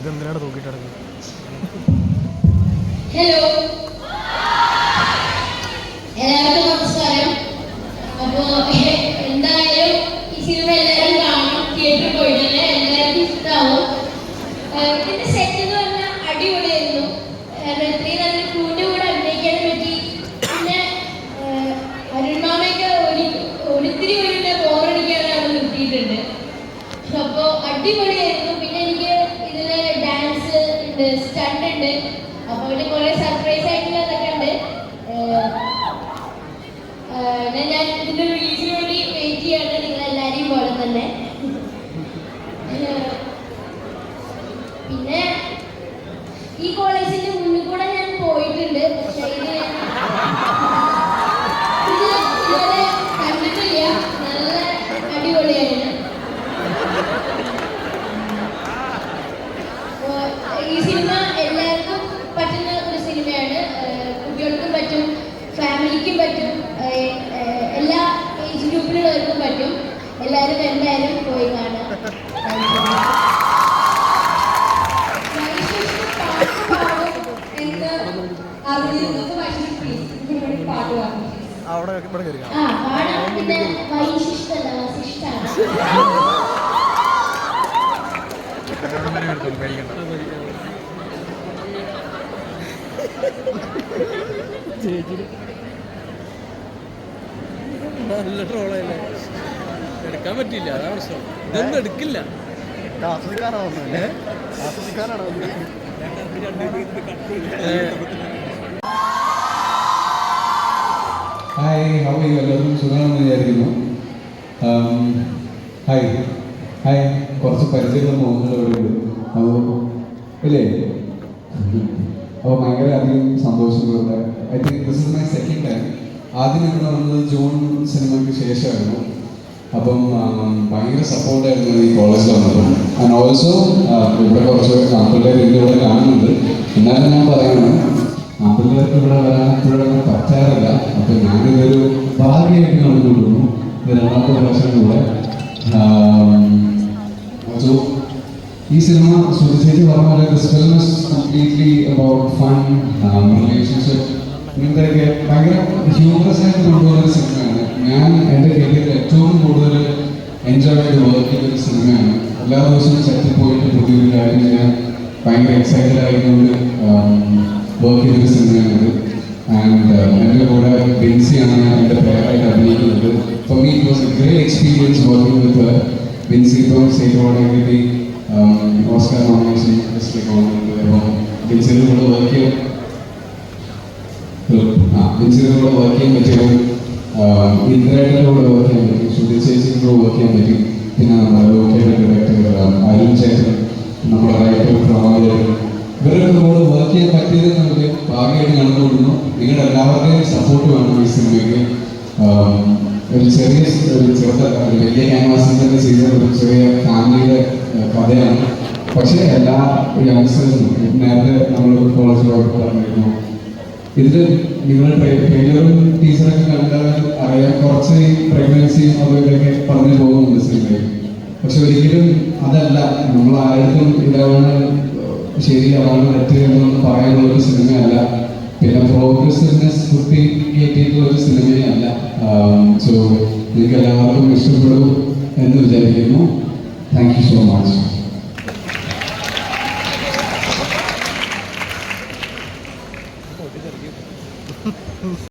ഇതെന്തിനാണ് തൂക്കിയിട്ട് കിടക്കുന്നത്? ഹലോ, എല്ലാവർക്കും നമസ്കാരം. അപ്പോൾ എന്തായാലും ഈ സിനിമ എല്ലാവരും കാണണം, തിയേറ്ററിൽ പോയിട്ടല്ലേ, എല്ലാവർക്കും ഇഷ്ടമാവും. ഇതിന്റെ സെറ്റ് എന്ന് പറഞ്ഞാൽ അടിപൊളിയായിരുന്നു. ഇത്രയും നല്ല ക്രൂവിന്റെ കൂടെ അഭിനയിക്കാൻ പറ്റി. പിന്നെ അരുൺമാമയൊക്കെ ഒരിത്തിരി ഒരു ബോറടിക്കാതെ അവിടെ നിർത്തിയിട്ടുണ്ട്. അപ്പോൾ അടിപൊളിയായിരുന്നു. പിന്നെ എനിക്ക് ഇതില് ഡാൻസ് ഉണ്ട്, സ്റ്റണ്ട് ഉണ്ട്. അപ്പോൾ ഇതിൽ കുറെ സർപ്രൈസ് ആയിട്ടുള്ള ഇതൊക്കെ ഉണ്ട്. ഞാൻ ഇതിന്റെ റിലീസിന് വേണ്ടി വെയിറ്റ് ചെയ്യാണ്, നിങ്ങൾ എല്ലാവരെയും പോലെ തന്നെ. പിന്നെ ഈ കോളേജിന്റെ മുന്നിൽ കൂടെ ഞാൻ പോയിട്ടുണ്ട്, പക്ഷെ ഇത് ഇതുവരെ കണ്ടിട്ടില്ല. നല്ല അടിപൊളിയാണ്. ഈ സിനിമ എല്ലാവർക്കും പറ്റുന്ന ഒരു സിനിമയാണ്. കുട്ടികൾക്കും പറ്റും, ഫാമിലിക്കും പറ്റും, എല്ലാ ഏജ് ഗ്രൂപ്പിലുള്ളവർക്കും പറ്റും. എല്ലാവരും എന്തായാലും പോയി കാണാം. പിന്നെ വൈശിഷ്ടല്ല, വസിഷ്ഠാണ്. നല്ല ട്രോളല്ലേ, എടുക്കാൻ പറ്റില്ല, അതാ പ്രശ്നം. ഇതൊന്നും എടുക്കില്ല. Hi, how are you? എല്ലാവർക്കും സുഖമാണെന്ന് വിചാരിക്കുന്നു. ഹായ് ഹായ് കുറച്ച് പരിചയമുള്ള മുഖങ്ങൾ ഇവിടെ ഉണ്ട്. അപ്പോൾ ഇല്ലേ, അപ്പോൾ ഭയങ്കര അധികം സന്തോഷങ്ങളുണ്ട്. I think this is my second time. ആദ്യം ഇവിടെ വന്നത് ജൂൺ സിനിമയ്ക്ക് ശേഷമായിരുന്നു. അപ്പം ഭയങ്കര സപ്പോർട്ടായിരുന്നു ഈ കോളേജിൽ വന്നപ്പോൾ. ആൻഡ് ഓൾസോ ഇവിടെ കുറച്ച് ആൺപിള്ളേർ ഇവിടെ കാണുന്നുണ്ട്. എന്നാലും ഞാൻ പറയുന്നത്, ആൺപിള്ളേർക്ക് ഇവിടെ വരാൻ ഇപ്പോഴൊന്നും പറ്റാറില്ല. അപ്പം ഞാനിതൊരു ഭാഗ്യമായിട്ട് കണ്ടുകൊണ്ടിരുന്നു. ഇത് രണ്ടാമത്തെ പ്രാവശ്യം കൂടെ. സോ ഈ സിനിമ സുധിച്ചേച്ചി പറഞ്ഞ പോലെ this film is completely about fun, relationship, ഇങ്ങനത്തെയൊക്കെ ഭയങ്കര ഹ്യൂമറസ് ആയിട്ട് കൊണ്ടുപോകുന്ന സിനിമയാണ്. ഞാൻ എൻ്റെ കരിയറിൽ ഏറ്റവും കൂടുതൽ എൻജോയ് ചെയ്ത് വർക്ക് ചെയ്തൊരു സിനിമയാണ്. എല്ലാ ദിവസവും സെറ്റിൽ പോയിട്ട് പുതിയൊരു കാര്യം ചെയ്യാൻ ഭയങ്കര എക്സൈറ്റഡ് ആയതുകൊണ്ട് വർക്ക് ചെയ്തൊരു സിനിമയാണിത്. ആൻഡ് എൻ്റെ കൂടെ ബിൻസിയാണ് എൻ്റെ പേരായിട്ട് അഭിനയിക്കുന്നത്. For me it was a great experience working with Binsy. ഇപ്പം സ്റ്റേറ്റ് അവാർഡിന് വേണ്ടി ഓസ്കാർ നോമിനേഷൻ ലിസ്റ്റിലേക്ക് വന്നിട്ടുണ്ട്. അപ്പം ബിൻസിയുടെ കൂടെ വർക്ക് ചെയ്യാൻ പറ്റിയത്, ഇന്ദ്രയുടെ കൂടെ വർക്ക് ചെയ്യാൻ പറ്റി, ശ്രുതി ചേച്ചിയുടെ കൂടെ വർക്ക് ചെയ്യാൻ പറ്റി. പിന്നെ നമ്മുടെ ലോകയുടെ ഡയറക്ടർ അരുൺ ചേട്ടൻ, നമ്മുടെ റൈറ്റർ പ്രവാചകൻ, ഇവരുടെ കൂടെ വർക്ക് ചെയ്യാൻ പറ്റിയത് നമുക്ക് ഭാഗ്യമായിട്ട് കണ്ടുകൊടുക്കുന്നു. നിങ്ങളുടെ എല്ലാവരുടെയും സപ്പോർട്ട് വേണം ഈ സിനിമയ്ക്ക്. ഒരു വലിയ ക്യാൻവാസിൽ തന്നെ ചെയ്ത ഒരു ചെറിയ ഫാമിലിയുടെ കഥയാണ്. പക്ഷേ എല്ലാ യങ്സ്റ്റേഴ്സും, നേരത്തെ നമ്മൾ കോളേജ് വർക്ക് പറഞ്ഞിരുന്നു, ഇതിൽ നിങ്ങൾ ട്രെയിലറും ടീച്ചറൊക്കെ കണ്ടാൽ അറിയാൻ കുറച്ച് പ്രഗ്നൻസിയും അതൊക്കെ പറഞ്ഞു പോകുന്നുണ്ട് സിനിമയിൽ. പക്ഷെ ഒരിക്കലും അതല്ല, നമ്മൾ ആർക്കും ഇതാണ് ശരി അതാണ് തെറ്റ് എന്നൊന്നും പറയാനുള്ള ഒരു സിനിമയല്ല. പിന്നെ പ്രോഗ്രസീവ്നെസ് കുത്തി കയറ്റിയിട്ടുള്ള ഒരു സിനിമയേ അല്ല. സോ നിങ്ങൾക്ക് എല്ലാവർക്കും ഇഷ്ടപ്പെടും എന്ന് വിചാരിക്കുന്നു. Thank you so much.